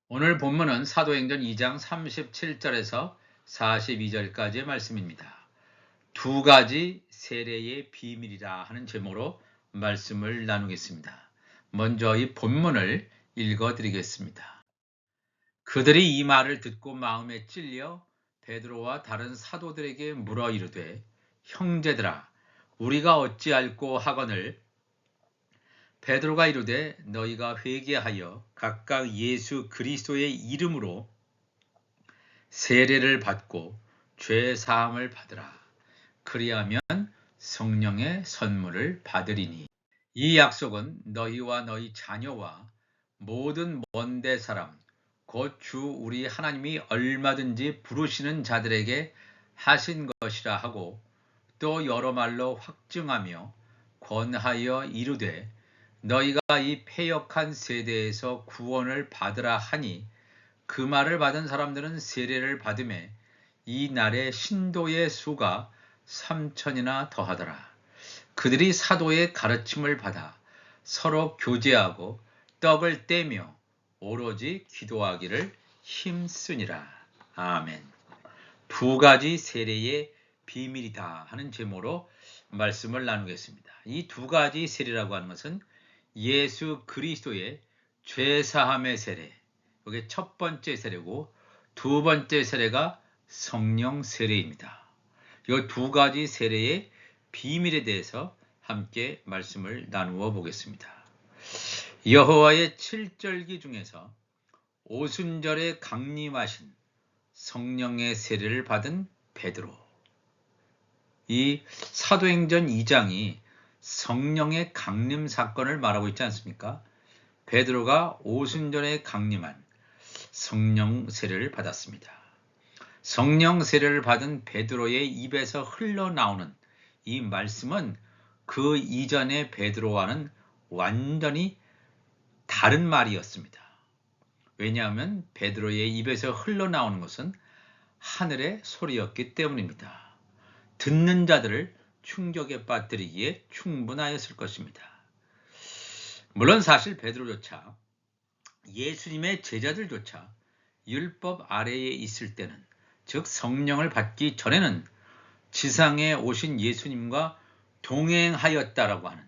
오늘 본문은 사도행전 2장 37절에서 42절까지의 말씀입니다. 두 가지 세례의 비밀이라 하는 제목으로 말씀을 나누겠습니다. 먼저 이 본문을 읽어드리겠습니다. 그들이 이 말을 듣고 마음에 찔려 베드로와 다른 사도들에게 물어 이르되 형제들아 우리가 어찌할꼬 하거늘 베드로가 이르되 너희가 회개하여 각각 예수 그리스도의 이름으로 세례를 받고 죄 사함을 받으라. 그리하면 성령의 선물을 받으리니 이 약속은 너희와 너희 자녀와 모든 먼데 사람 곧 주 우리 하나님이 얼마든지 부르시는 자들에게 하신 것이라 하고 또 여러 말로 확증하며 권하여 이르되 너희가 이 패역한 세대에서 구원을 받으라 하니 그 말을 받은 사람들은 세례를 받음에 이 날의 신도의 수가 3천이나 더하더라. 그들이 사도의 가르침을 받아 서로 교제하고 떡을 떼며 오로지 기도하기를 힘쓰니라. 아멘. 두 가지 세례의 비밀이다 하는 제목으로 말씀을 나누겠습니다. 이 두 가지 세례라고 하는 것은 예수 그리스도의 죄사함의 세례, 이게 첫 번째 세례고 두 번째 세례가 성령 세례입니다. 이 두 가지 세례의 비밀에 대해서 함께 말씀을 나누어 보겠습니다. 여호와의 칠절기 중에서 오순절에 강림하신 성령의 세례를 받은 베드로. 이 사도행전 2장이 성령의 강림 사건을 말하고 있지 않습니까? 베드로가 오순절에 강림한 성령 세례를 받았습니다. 성령 세례를 받은 베드로의 입에서 흘러나오는 이 말씀은 그 이전의 베드로와는 완전히 다른 말이었습니다. 왜냐하면 베드로의 입에서 흘러나오는 것은 하늘의 소리였기 때문입니다. 듣는 자들을 충격에 빠뜨리기에 충분하였을 것입니다. 물론 사실 베드로조차 예수님의 제자들조차 율법 아래에 있을 때는, 즉 성령을 받기 전에는 지상에 오신 예수님과 동행하였다라고 하는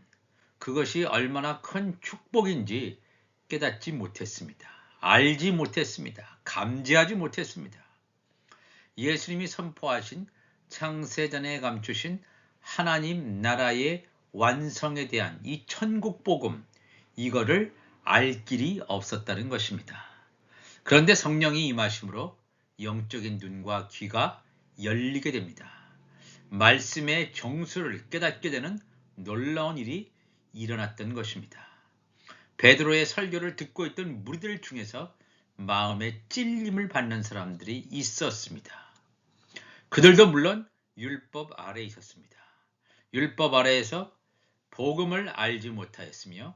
그것이 얼마나 큰 축복인지 깨닫지 못했습니다. 알지 못했습니다. 감지하지 못했습니다. 예수님이 선포하신 창세전에 감추신 하나님 나라의 완성에 대한 이 천국 복음, 이거를 알 길이 없었다는 것입니다. 그런데 성령이 임하심으로 영적인 눈과 귀가 열리게 됩니다. 말씀의 정수를 깨닫게 되는 놀라운 일이 일어났던 것입니다. 베드로의 설교를 듣고 있던 무리들 중에서 마음에 찔림을 받는 사람들이 있었습니다. 그들도 물론 율법 아래에 있었습니다. 율법 아래에서 복음을 알지 못하였으며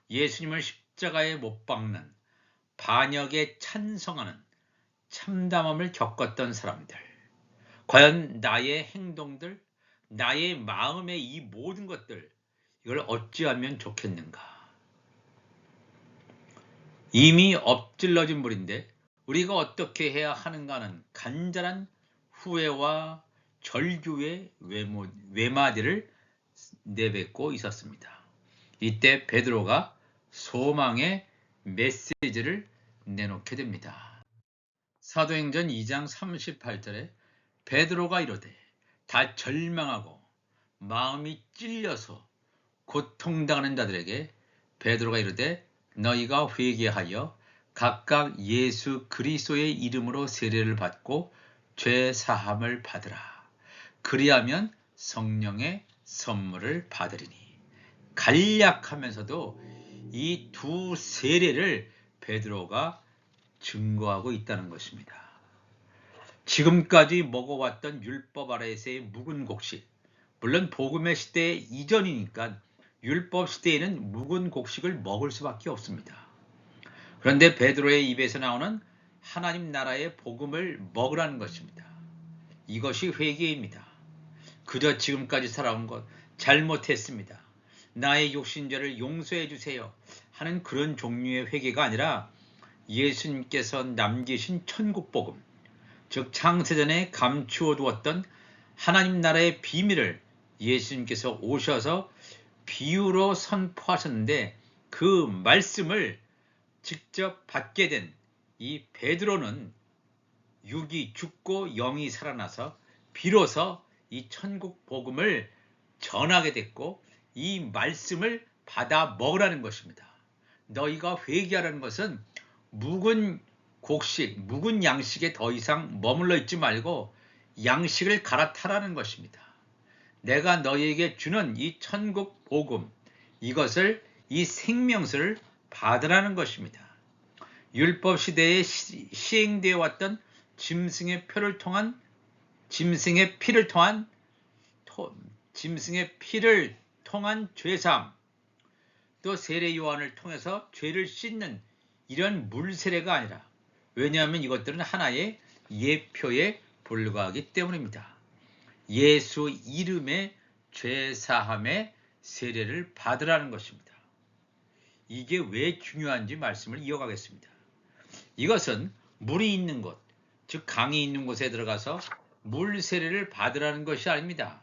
예수님을 십자가에 못 박는 반역에 찬성하는 참담함을 겪었던 사람들. 과연 나의 행동들, 나의 마음의 이 모든 것들, 이걸 어찌하면 좋겠는가? 이미 엎질러진 물인데 우리가 어떻게 해야 하는가는 간절한 후회와 절규의 외마디를 내뱉고 있었습니다. 이때 베드로가 소망의 메시지를 내놓게 됩니다. 사도행전 2장 38절에 베드로가 이르되 다 절망하고 마음이 찔려서 고통당하는 자들에게 베드로가 이르되 너희가 회개하여 각각 예수 그리스도의 이름으로 세례를 받고 죄 사함을 받으라. 그리하면 성령의 선물을 받으리니. 간략하면서도 이 두 세례를 베드로가 증거하고 있다는 것입니다. 지금까지 먹어왔던 율법 아래에서의 묵은 곡식, 물론 복음의 시대 이전이니까 율법 시대에는 묵은 곡식을 먹을 수밖에 없습니다. 그런데 베드로의 입에서 나오는 하나님 나라의 복음을 먹으라는 것입니다. 이것이 회개입니다. 그저 지금까지 살아온 것 잘못했습니다. 나의 욕심죄를 용서해 주세요 하는 그런 종류의 회개가 아니라 예수님께서 남기신 천국복음, 즉 창세전에 감추어 두었던 하나님 나라의 비밀을 예수님께서 오셔서 비유로 선포하셨는데, 그 말씀을 직접 받게 된 이 베드로는 육이 죽고 영이 살아나서 비로소 이 천국 복음을 전하게 됐고, 이 말씀을 받아 먹으라는 것입니다. 너희가 회개하라는 것은 묵은 곡식, 묵은 양식에 더 이상 머물러 있지 말고 양식을 갈아타라는 것입니다. 내가 너희에게 주는 이 천국 복음, 이것을, 이 생명수를 받으라는 것입니다. 율법 시대에 시행되어 왔던 짐승의 피를 통한 죄사함, 또 세례 요한을 통해서 죄를 씻는 이런 물세례가 아니라, 왜냐하면 이것들은 하나의 예표에 불과하기 때문입니다. 예수 이름의 죄사함의 세례를 받으라는 것입니다. 이게 왜 중요한지 말씀을 이어가겠습니다. 이것은 물이 있는 곳, 즉 강이 있는 곳에 들어가서 물 세례를 받으라는 것이 아닙니다.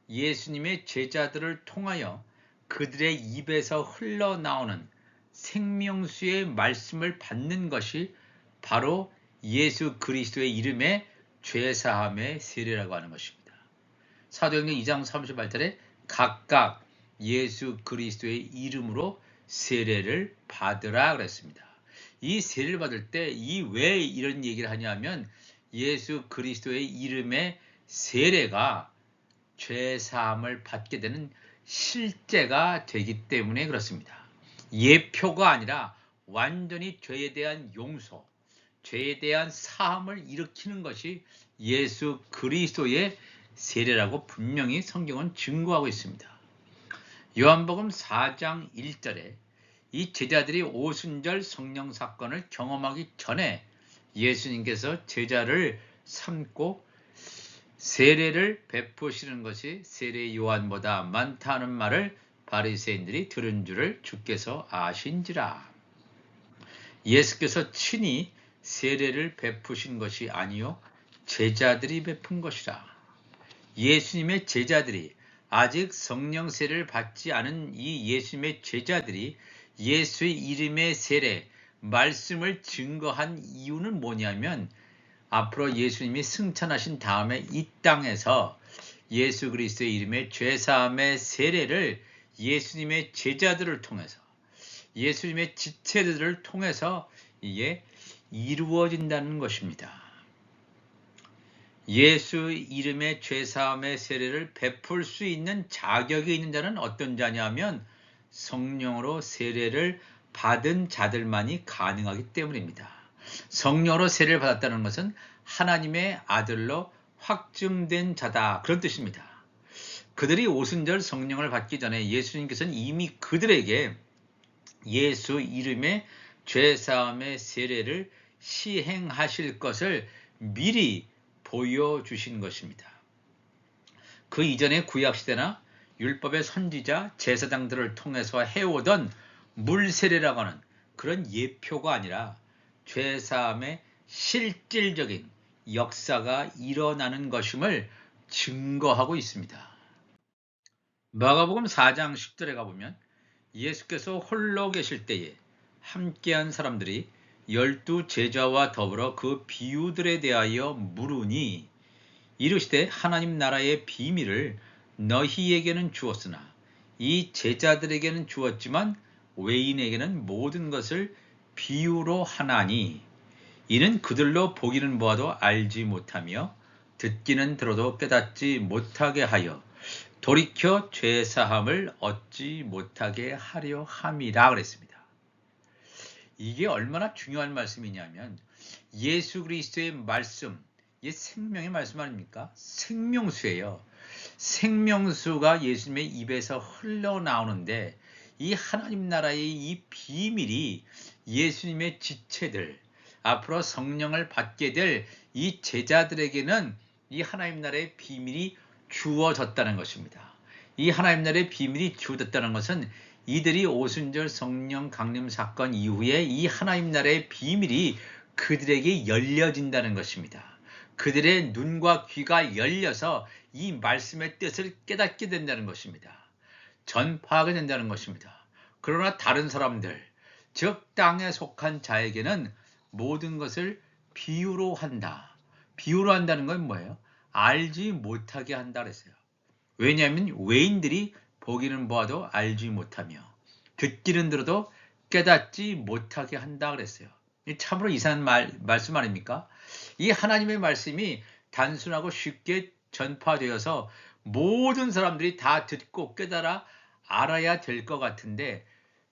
예수님의 제자들을 통하여 그들의 입에서 흘러나오는 생명수의 말씀을 받는 것이 바로 예수 그리스도의 이름의 죄사함의 세례라고 하는 것입니다. 사도행전 2장 38절에 각각 예수 그리스도의 이름으로 세례를 받으라 그랬습니다. 이 세례를 받을 때 왜 이런 얘기를 하냐면, 예수 그리스도의 이름의 세례가 죄사함을 받게 되는 실제가 되기 때문에 그렇습니다. 예표가 아니라 완전히 죄에 대한 용서, 죄에 대한 사함을 일으키는 것이 예수 그리스도의 세례라고 분명히 성경은 증거하고 있습니다. 요한복음 4장 1절에 이 제자들이 오순절 성령 사건을 경험하기 전에 예수님께서 제자를 삼고 세례를 베푸시는 것이 세례 요한보다 많다는 말을 바리새인들이 들은 줄을 주께서 아신지라. 예수께서 친히 세례를 베푸신 것이 아니요 제자들이 베푼 것이라. 예수님의 제자들이, 아직 성령 세례를 받지 않은 이 예수님의 제자들이 예수의 이름의 세례, 말씀을 증거한 이유는 뭐냐면, 앞으로 예수님이 승천하신 다음에 이 땅에서 예수 그리스도의 이름의 죄사함의 세례를 예수님의 제자들을 통해서, 예수님의 지체들을 통해서 이게 이루어진다는 것입니다. 예수 이름의 죄사함의 세례를 베풀 수 있는 자격이 있는 자는 어떤 자냐면, 성령으로 세례를 받은 자들만이 가능하기 때문입니다. 성령으로 세례를 받았다는 것은 하나님의 아들로 확증된 자다, 그런 뜻입니다. 그들이 오순절 성령을 받기 전에 예수님께서는 이미 그들에게 예수 이름의 죄사함의 세례를 시행하실 것을 미리 보여주신 것입니다. 그 이전의 구약시대나 율법의 선지자, 제사장들을 통해서 해오던 물세례라고 하는 그런 예표가 아니라 죄사함의 실질적인 역사가 일어나는 것임을 증거하고 있습니다. 마가복음 4장 10절에 가보면 예수께서 홀로 계실 때에 함께한 사람들이 12 제자와 더불어 그 비유들에 대하여 물으니, 이르시되 하나님 나라의 비밀을 너희에게는 주었으나 이 제자들에게는 주었지만 외인에게는 모든 것을 비유로 하나니, 이는 그들로 보기는 보아도 알지 못하며 듣기는 들어도 깨닫지 못하게 하여 돌이켜 죄사함을 얻지 못하게 하려 함이라 그랬습니다. 이게 얼마나 중요한 말씀이냐면, 예수 그리스도의 말씀, 이게 생명의 말씀 아닙니까? 생명수예요. 생명수가 예수님의 입에서 흘러나오는데, 이 하나님 나라의 이 비밀이 예수님의 지체들, 앞으로 성령을 받게 될 이 제자들에게는 이 하나님 나라의 비밀이 주어졌다는 것입니다. 이 하나님 나라의 비밀이 주어졌다는 것은 이들이 오순절 성령 강림 사건 이후에 이 하나님 나라의 비밀이 그들에게 열려진다는 것입니다. 그들의 눈과 귀가 열려서 이 말씀의 뜻을 깨닫게 된다는 것입니다. 전파하게 된다는 것입니다. 그러나 다른 사람들, 즉 땅에 속한 자에게는 모든 것을 비유로 한다. 비유로 한다는 건 뭐예요? 알지 못하게 한다 그랬어요. 왜냐하면 외인들이 보기는 보아도 알지 못하며 듣기는 들어도 깨닫지 못하게 한다 그랬어요. 참으로 이상한 말씀 아닙니까? 이 하나님의 말씀이 단순하고 쉽게 전파되어서 모든 사람들이 다 듣고 깨달아 알아야 될 것 같은데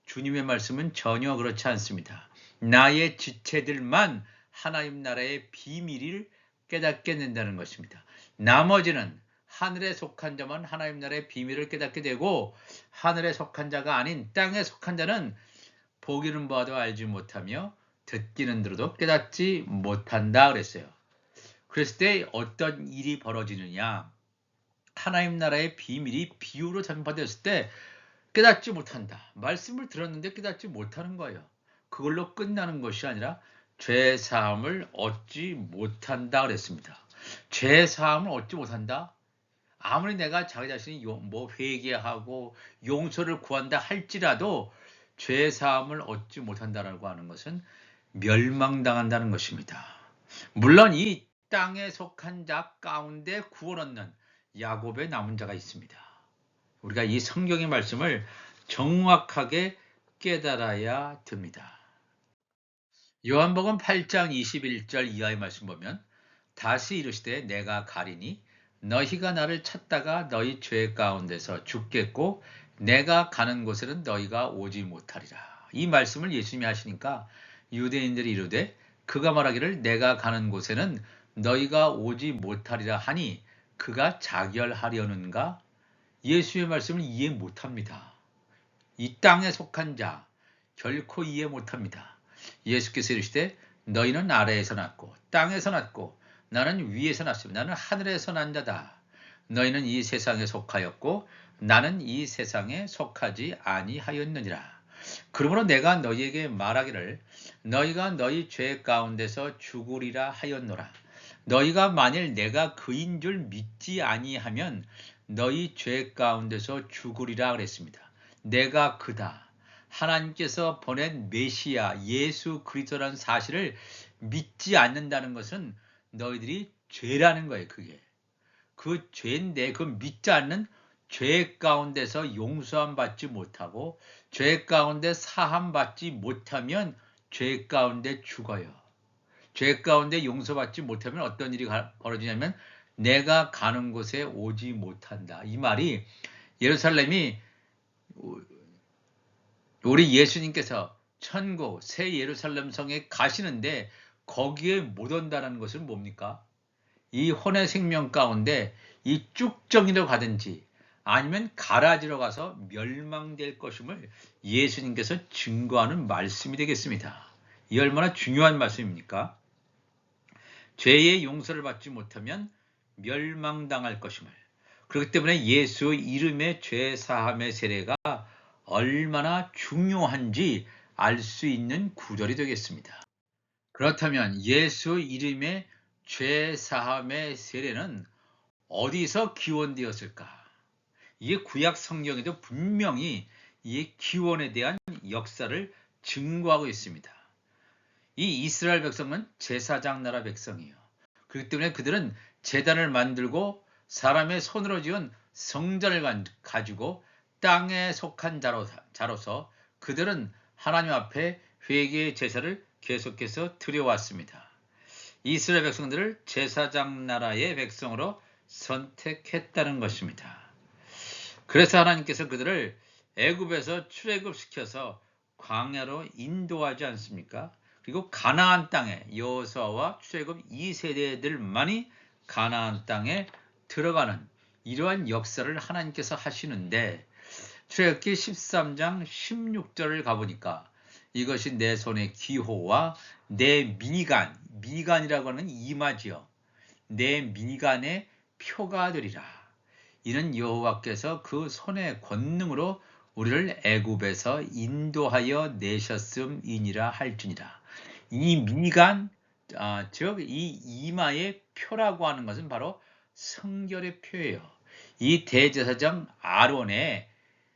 주님의 말씀은 전혀 그렇지 않습니다. 나의 지체들만 하나님 나라의 비밀을 깨닫게 된다는 것입니다. 나머지는 하늘에 속한 자만 하나님 나라의 비밀을 깨닫게 되고 하늘에 속한 자가 아닌 땅에 속한 자는 보기는 봐도 알지 못하며 듣기는 들어도 깨닫지 못한다 그랬어요. 그랬을 때 어떤 일이 벌어지느냐? 하나님 나라의 비밀이 비유로 전파되었을 때 깨닫지 못한다. 말씀을 들었는데 깨닫지 못하는 거예요. 그걸로 끝나는 것이 아니라 죄 사함을 얻지 못한다 그랬습니다. 죄 사함을 얻지 못한다? 아무리 내가 자기 자신이 회개하고 용서를 구한다 할지라도 죄 사함을 얻지 못한다라고 하는 것은 멸망당한다는 것입니다. 물론 이 땅에 속한 자 가운데 구원 얻는 야곱의 남은 자가 있습니다. 우리가 이 성경의 말씀을 정확하게 깨달아야 됩니다. 요한복음 8장 21절 이하의 말씀 보면 다시 이르시되 내가 가리니 너희가 나를 찾다가 너희 죄 가운데서 죽겠고 내가 가는 곳에는 너희가 오지 못하리라. 이 말씀을 예수님이 하시니까 유대인들이 이르되 그가 말하기를 내가 가는 곳에는 너희가 오지 못하리라 하니 그가 자결하려는가? 예수의 말씀을 이해 못합니다. 이 땅에 속한 자 결코 이해 못합니다. 예수께서 이르시되 너희는 아래에서 났고 땅에서 났고 나는 위에서 났습니다. 나는 하늘에서 난 자다. 너희는 이 세상에 속하였고 나는 이 세상에 속하지 아니하였느니라. 그러므로 내가 너희에게 말하기를 너희가 너희 죄 가운데서 죽으리라 하였노라. 너희가 만일 내가 그인 줄 믿지 아니하면 너희 죄 가운데서 죽으리라 그랬습니다. 내가 그다. 하나님께서 보낸 메시아 예수 그리스도라는 사실을 믿지 않는다는 것은 너희들이 죄라는 거예요. 그게 그 죄인데 그 믿지 않는 죄 가운데서 용서함 받지 못하고 죄 가운데 사함 받지 못하면 죄 가운데 죽어요. 죄 가운데 용서받지 못하면 어떤 일이 벌어지냐면 내가 가는 곳에 오지 못한다. 이 말이 예루살렘이 우리 예수님께서 천국 새 예루살렘 성에 가시는데 거기에 못 온다는 것은 뭡니까? 이 혼의 생명 가운데 이 쭉정이로 가든지 아니면 가라지로 가서 멸망될 것임을 예수님께서 증거하는 말씀이 되겠습니다. 이 얼마나 중요한 말씀입니까? 죄의 용서를 받지 못하면 멸망당할 것임을. 그렇기 때문에 예수 이름의 죄 사함의 세례가 얼마나 중요한지 알 수 있는 구절이 되겠습니다. 그렇다면 예수 이름의 죄 사함의 세례는 어디서 기원되었을까? 이게 구약 성경에도 분명히 이 기원에 대한 역사를 증거하고 있습니다. 이 이스라엘 백성은 제사장 나라 백성이에요. 그렇기 때문에 그들은 제단을 만들고 사람의 손으로 지은 성전을 가지고 땅에 속한 자로서 그들은 하나님 앞에 회개의 제사를 계속해서 드려왔습니다. 이스라엘 백성들을 제사장 나라의 백성으로 선택했다는 것입니다. 그래서 하나님께서 그들을 애굽에서 출애굽시켜서 광야로 인도하지 않습니까? 그리고 가나안 땅에 여호수아와 출애굽 2세대들만이 가나안 땅에 들어가는 이러한 역사를 하나님께서 하시는데 출애굽기 13장 16절을 가보니까 이것이 내 손의 기호와 내 미간이라고 하는 이마지요. 내 미간의 표가 되리라. 이는 여호와께서 그 손의 권능으로 우리를 애굽에서 인도하여 내셨음이니라 할지니라. 이 미간, 즉 이 이마의 표라고 하는 것은 바로 성결의 표예요. 이 대제사장 아론의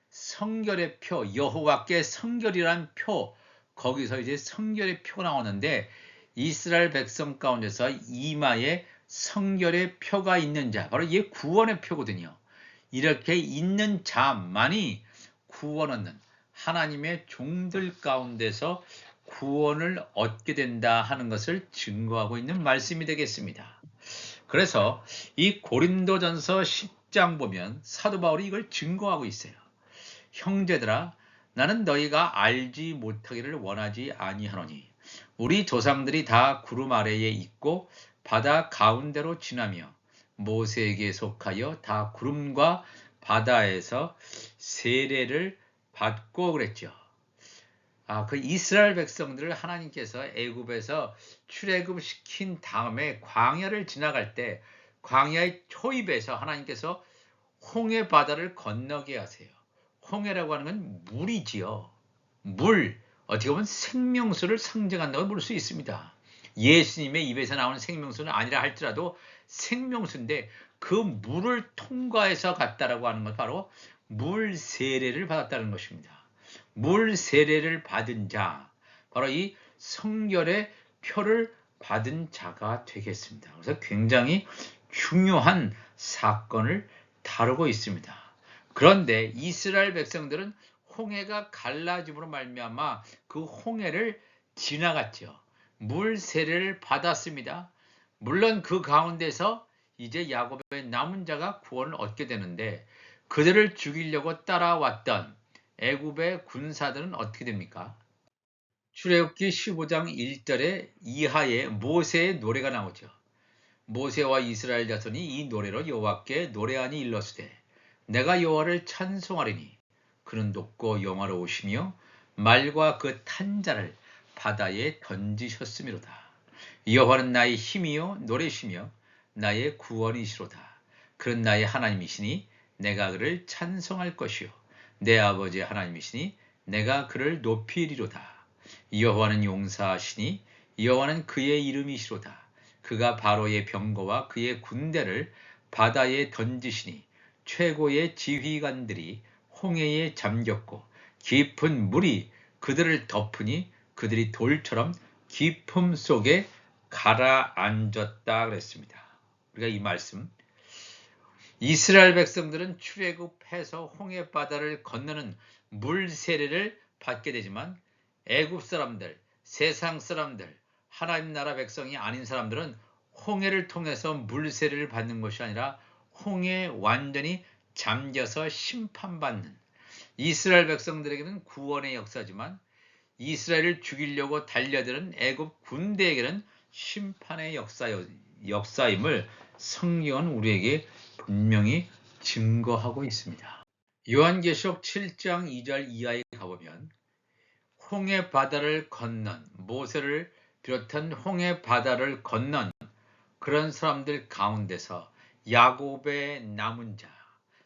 성결의 표, 여호와께 성결이란 표, 거기서 이제 성결의 표가 나오는데 이스라엘 백성 가운데서 이마에 성결의 표가 있는 자, 바로 이게 구원의 표거든요. 이렇게 있는 자만이 구원 얻는 하나님의 종들 가운데서 구원을 얻게 된다 하는 것을 증거하고 있는 말씀이 되겠습니다. 그래서 이 고린도전서 10장 보면 사도 바울이 이걸 증거하고 있어요. 형제들아, 나는 너희가 알지 못하기를 원하지 아니하노니 우리 조상들이 다 구름 아래에 있고 바다 가운데로 지나며 모세에게 속하여 다 구름과 바다에서 세례를 받고 그랬죠. 그 이스라엘 백성들을 하나님께서 애굽에서 출애굽시킨 다음에 광야를 지나갈 때 광야의 초입에서 하나님께서 홍해 바다를 건너게 하세요. 홍해라고 하는 건 물이지요. 물, 어떻게 보면 생명수를 상징한다고 볼 수 있습니다. 예수님의 입에서 나오는 생명수는 아니라 할지라도 생명수인데 그 물을 통과해서 갔다라고 하는 건 바로 물 세례를 받았다는 것입니다. 물 세례를 받은 자, 바로 이 성결의 표를 받은 자가 되겠습니다. 그래서 굉장히 중요한 사건을 다루고 있습니다. 그런데 이스라엘 백성들은 홍해가 갈라짐으로 말미암아 그 홍해를 지나갔죠. 물 세례를 받았습니다. 물론 그 가운데서 이제 야곱의 남은 자가 구원을 얻게 되는데 그들을 죽이려고 따라왔던 애굽의 군사들은 어떻게 됩니까? 출애굽기 15장 1절에 이하에 모세의 노래가 나오죠. 모세와 이스라엘 자손이 이 노래로 여호와께 노래하니 일렀으되 내가 여호와를 찬송하리니 그는 높고 영화로우시며 말과 그 탄 자를 바다에 던지셨음이로다. 여호와는 나의 힘이요 노래시며 나의 구원이시로다. 그는 나의 하나님이시니 내가 그를 찬송할 것이요 내 아버지의 하나님이시니 내가 그를 높이리로다. 여호와는 용사하시니 여호와는 그의 이름이시로다. 그가 바로의 병거와 그의 군대를 바다에 던지시니 최고의 지휘관들이 홍해에 잠겼고 깊은 물이 그들을 덮으니 그들이 돌처럼 깊음 속에 가라앉았다 그랬습니다. 우리가 이 말씀, 이스라엘 백성들은 출애굽해서 홍해 바다를 건너는 물 세례를 받게 되지만 애굽 사람들, 세상 사람들, 하나님 나라 백성이 아닌 사람들은 홍해를 통해서 물 세례를 받는 것이 아니라 홍해에 완전히 잠겨서 심판받는, 이스라엘 백성들에게는 구원의 역사지만 이스라엘을 죽이려고 달려드는 애굽 군대에게는 심판의 역사임을 성경은 우리에게 분명히 증거하고 있습니다. 요한계시록 7장 2절 이하에 가보면 홍해 바다를 건넌, 모세를 비롯한 홍해 바다를 건넌 그런 사람들 가운데서 야곱의 남은 자,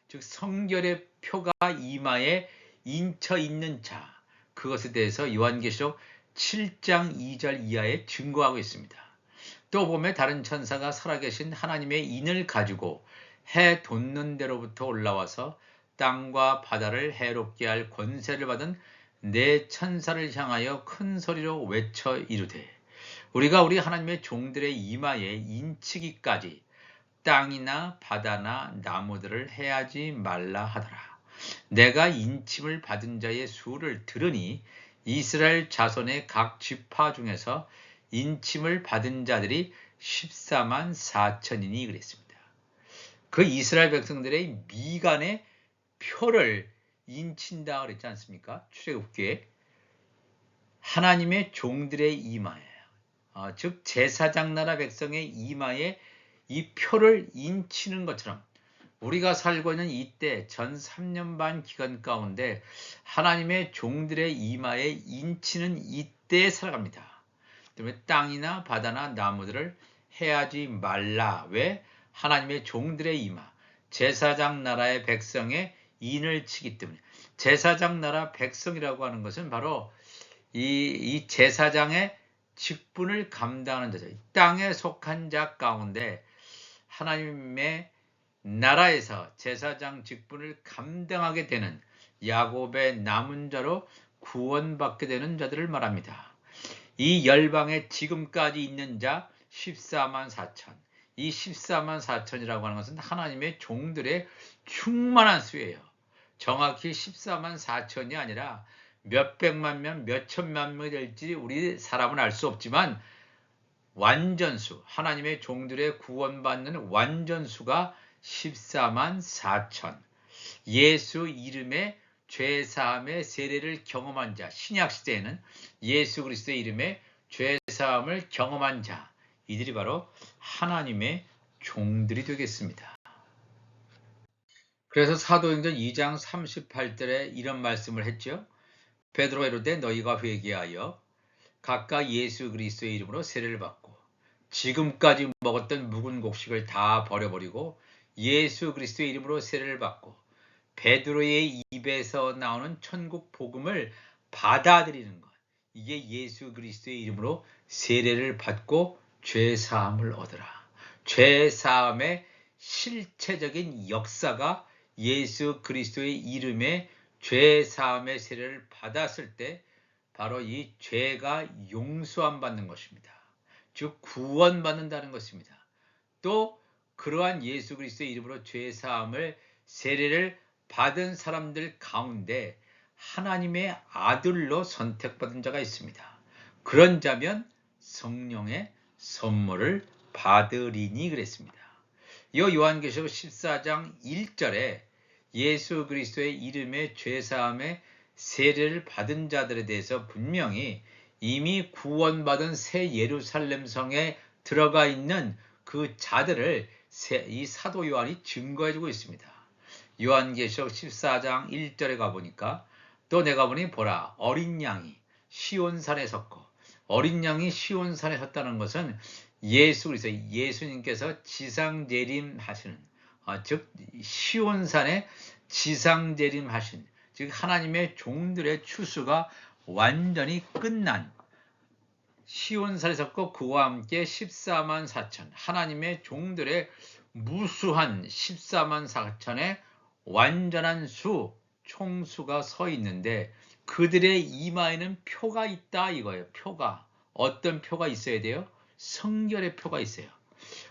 즉 성결의 표가 이마에 인쳐 있는 자, 그것에 대해서 요한계시록 7장 2절 이하에 증거하고 있습니다. 또 보면 다른 천사가 살아계신 하나님의 인을 가지고 해 돋는 데로부터 올라와서 땅과 바다를 해롭게 할 권세를 받은 네 천사를 향하여 큰 소리로 외쳐 이르되 우리가 우리 하나님의 종들의 이마에 인치기까지 땅이나 바다나 나무들을 해하지 말라 하더라. 내가 인침을 받은 자의 수를 들으니 이스라엘 자손의 각 지파 중에서 인침을 받은 자들이 14만 4천이니 그랬습니다. 그 이스라엘 백성들의 미간의 표를 인친다 그랬지 않습니까? 출애굽기에 하나님의 종들의 이마예요. 즉 제사장 나라 백성의 이마에 이 표를 인치는 것처럼 우리가 살고 있는 이때 전 3년 반 기간 가운데 하나님의 종들의 이마에 인치는 이때에 살아갑니다. 그다음에 땅이나 바다나 나무들을 해하지 말라. 왜? 하나님의 종들의 이마, 제사장 나라의 백성의 인을 치기 때문에 제사장 나라 백성이라고 하는 것은 바로 이 제사장의 직분을 감당하는 자죠. 땅에 속한 자 가운데 하나님의 나라에서 제사장 직분을 감당하게 되는 야곱의 남은 자로 구원받게 되는 자들을 말합니다. 이 열방에 지금까지 있는 자 14만 4천. 이 14만 4천이라고 하는 것은 하나님의 종들의 충만한 수예요. 정확히 14만 4천이 아니라 몇백만 명, 몇천만 명이 될지 우리 사람은 알 수 없지만 완전수, 하나님의 종들의 구원받는 완전수가 14만 4천. 예수 이름의 죄사함의 세례를 경험한 자, 신약시대에는 예수 그리스도의 이름의 죄사함을 경험한 자, 이들이 바로 하나님의 종들이 되겠습니다. 그래서 사도행전 2장 38절에 이런 말씀을 했죠. 베드로가 이르되 너희가 회개하여 각각 예수 그리스도의 이름으로 세례를 받고 지금까지 먹었던 묵은 곡식을 다 버려버리고 예수 그리스도의 이름으로 세례를 받고 베드로의 입에서 나오는 천국 복음을 받아들이는 것. 이게 예수 그리스도의 이름으로 세례를 받고 죄사함을 얻으라. 죄사함의 실체적인 역사가 예수 그리스도의 이름에 죄사함의 세례를 받았을 때 바로 이 죄가 용서함 받는 것입니다. 즉 구원받는다는 것입니다. 또 그러한 예수 그리스도의 이름으로 죄사함을 세례를 받은 사람들 가운데 하나님의 아들로 선택받은 자가 있습니다. 그런 자면 성령의 선물을 받으리니 그랬습니다. 이 요한계시록 14장 1절에 예수 그리스도의 이름의 죄사함의 세례를 받은 자들에 대해서 분명히 이미 구원받은 새 예루살렘 성에 들어가 있는 그 자들을 이 사도 요한이 증거해주고 있습니다. 요한계시록 14장 1절에 가보니까 또 내가 보니 보라 어린 양이 시온산에 섰고 어린 양이 시온산에 섰다는 것은 예수 그리스도 예수님께서 지상재림하시는 즉 시온산에 지상재림하신 즉 하나님의 종들의 추수가 완전히 끝난 시온산에 섰고 그와 함께 14만 4천 하나님의 종들의 무수한 14만 4천의 완전한 수 총수가 서 있는데 그들의 이마에는 표가 있다 이거예요. 표가 어떤 표가 있어야 돼요? 성결의 표가 있어요.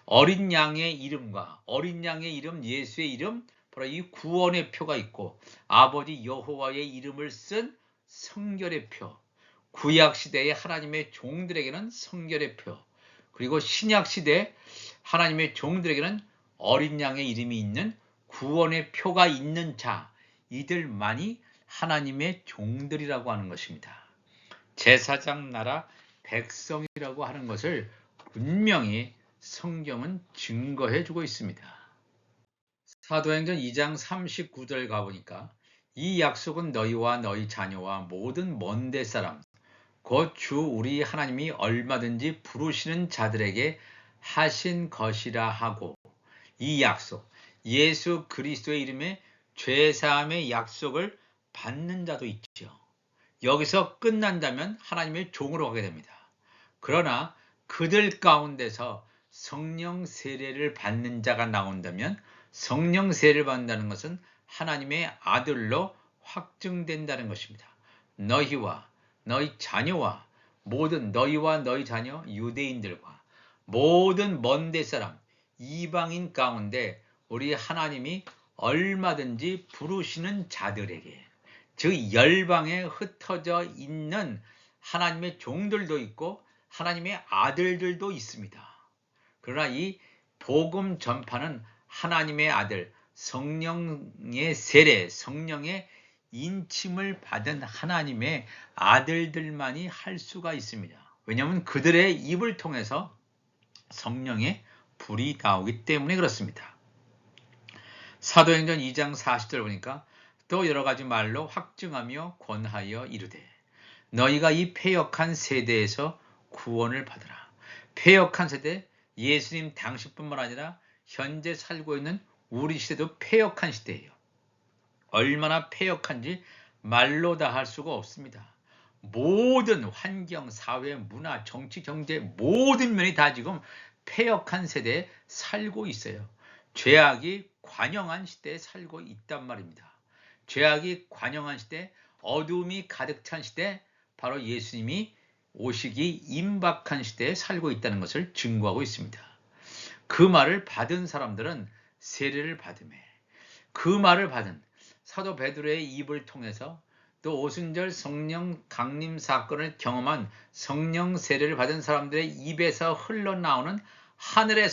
어린 양의 이름과 어린 양의 이름 예수의 이름 바로 이 구원의 표가 있고 아버지 여호와의 이름을 쓴 성결의 표 구약시대의 하나님의 종들에게는 성결의 표 그리고 신약시대 하나님의 종들에게는 어린 양의 이름이 있는 구원의 표가 있는 자 이들만이 하나님의 종들이라고 하는 것입니다. 제사장 나라 백성이라고 하는 것을 분명히 성경은 증거해주고 있습니다. 사도행전 2장 39절 가보니까 이 약속은 너희와 너희 자녀와 모든 먼데 사람 곧 주 우리 하나님이 얼마든지 부르시는 자들에게 하신 것이라 하고 이 약속 예수 그리스도의 이름에 죄사함의 약속을 받는 자도 있죠. 여기서 끝난다면 하나님의 종으로 가게 됩니다. 그러나 그들 가운데서 성령 세례를 받는 자가 나온다면 성령 세례를 받는다는 것은 하나님의 아들로 확증된다는 것입니다. 너희와 너희 자녀와 모든 너희와 너희 자녀 유대인들과 모든 먼데 사람 이방인 가운데 우리 하나님이 얼마든지 부르시는 자들에게 즉 열방에 흩어져 있는 하나님의 종들도 있고 하나님의 아들들도 있습니다. 그러나 이 복음 전파는 하나님의 아들 성령의 세례 성령의 인침을 받은 하나님의 아들들만이 할 수가 있습니다. 왜냐하면 그들의 입을 통해서 성령의 불이 나오기 때문에 그렇습니다. 사도행전 2장 40절 보니까 또 여러 가지 말로 확증하며 권하여 이르되 너희가 이 패역한 세대에서 구원을 받으라. 패역한 세대 예수님 당시뿐만 아니라 현재 살고 있는 우리 시대도 패역한 시대예요. 얼마나 패역한지 말로 다 할 수가 없습니다. 모든 환경, 사회, 문화, 정치, 경제 모든 면이 다 지금 패역한 세대에 살고 있어요. 죄악이 관영한 시대에 살고 있단 말입니다. 죄악이 관영한 시대, 어두움이 가득 찬 시대, 바로 예수님이 오시기 임박한 시대에 살고 있다는 것을 증거하고 있습니다. 그 말을 받은 사람들은 세례를 받으며, 그 말을 받은 사도 베드로의 입을 통해서 또 오순절 성령 강림 사건을 경험한 성령 세례를 받은 사람들의 입에서 흘러나오는 하늘의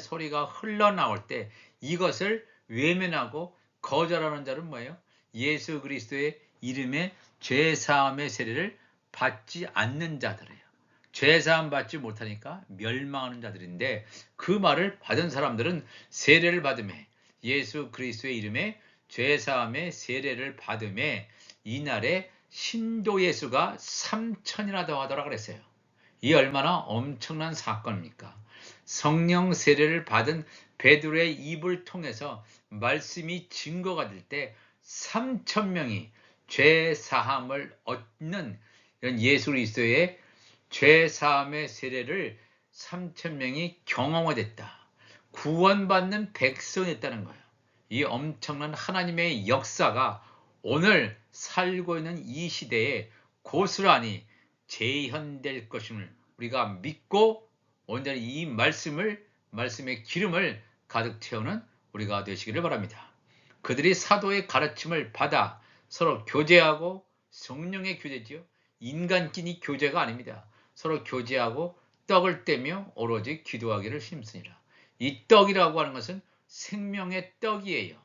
소리가 흘러나올 때 이것을 외면하고 거절하는 자는 뭐예요? 예수 그리스도의 이름에 죄사함의 세례를 받지 않는 자들이에요. 죄사함 받지 못하니까 멸망하는 자들인데, 그 말을 받은 사람들은 세례를 받으며 예수 그리스도의 이름에 죄사함의 세례를 받음에 이날에 신도 예수가 3천이나 더하더라 그랬어요. 이 얼마나 엄청난 사건입니까? 성령 세례를 받은 베드로의 입을 통해서 말씀이 증거가 될 때 3,000명이 죄사함을 얻는 이런 예수 그리스도의 죄사함의 세례를 3,000명이 경험하였다. 구원받는 백성이 됐다는 거예요. 이 엄청난 하나님의 역사가 오늘 살고 있는 이 시대에 고스란히 재현될 것임을 우리가 믿고 온전히 이 말씀의 기름을 가득 채우는 우리가 되시기를 바랍니다. 그들이 사도의 가르침을 받아 서로 교제하고, 성령의 교제지요. 인간끼리 교제가 아닙니다. 서로 교제하고 떡을 떼며 오로지 기도하기를 힘쓰니라. 이 떡이라고 하는 것은 생명의 떡이에요.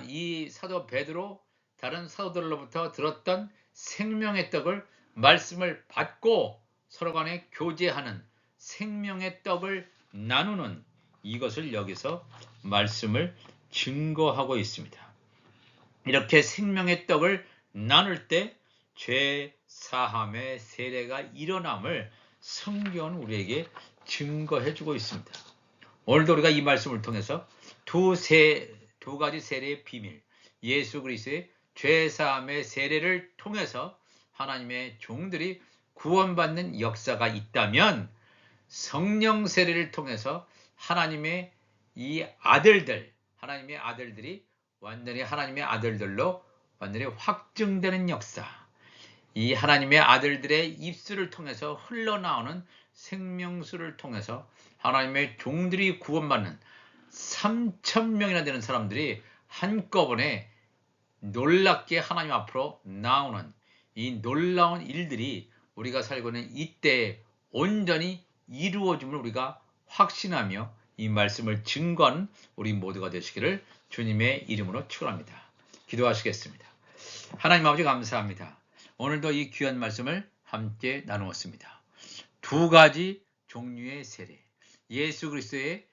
이 사도 베드로 다른 사도들로부터 들었던 생명의 떡을, 말씀을 받고 서로 간에 교제하는 생명의 떡을 나누는, 이것을 여기서 말씀을 증거하고 있습니다. 이렇게 생명의 떡을 나눌 때 죄 사함의 세례가 일어남을 성경은 우리에게 증거해 주고 있습니다. 오늘도 우리가 이 말씀을 통해서 두 가지 세례의 비밀, 예수 그리스도의 죄 사함의 세례를 통해서 하나님의 종들이 구원받는 역사가 있다면, 성령 세례를 통해서 하나님의 아들들이 완전히 하나님의 아들들로 완전히 확증되는 역사, 이 하나님의 아들들의 입술을 통해서 흘러나오는 생명수를 통해서 하나님의 종들이 구원받는 3,000명이나 되는 사람들이 한꺼번에 놀랍게 하나님 앞으로 나오는 이 놀라운 일들이 우리가 살고 있는 이때에 온전히 이루어짐을 우리가 확신하며 이 말씀을 증거하는 우리 모두가 되시기를 주님의 이름으로 축원합니다. 기도하시겠습니다. 하나님 아버지 감사합니다. 오늘도 이 귀한 말씀을 함께 나누었습니다. 두 가지 종류의 세례, 예수 그리스도의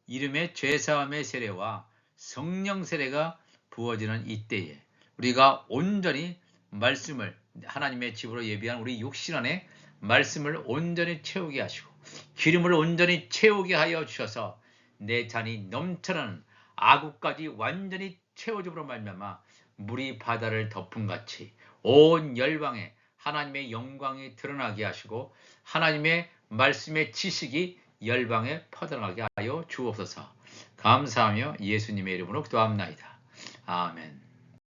이름의 죄사함의 세례와 성령 세례가 부어지는 이때에 우리가 온전히 말씀을, 하나님의 집으로 예비한 우리 육신 안에 말씀을 온전히 채우게 하시고 기름을 온전히 채우게 하여 주셔서 내 잔이 넘쳐나는 아구까지 완전히 채워줌으로 말미암아 물이 바다를 덮은 같이 온 열방에 하나님의 영광이 드러나게 하시고 하나님의 말씀의 지식이 열방에 퍼져나가게 하여 주옵소서. 감사하며 예수님의 이름으로 기도합나이다. 아멘.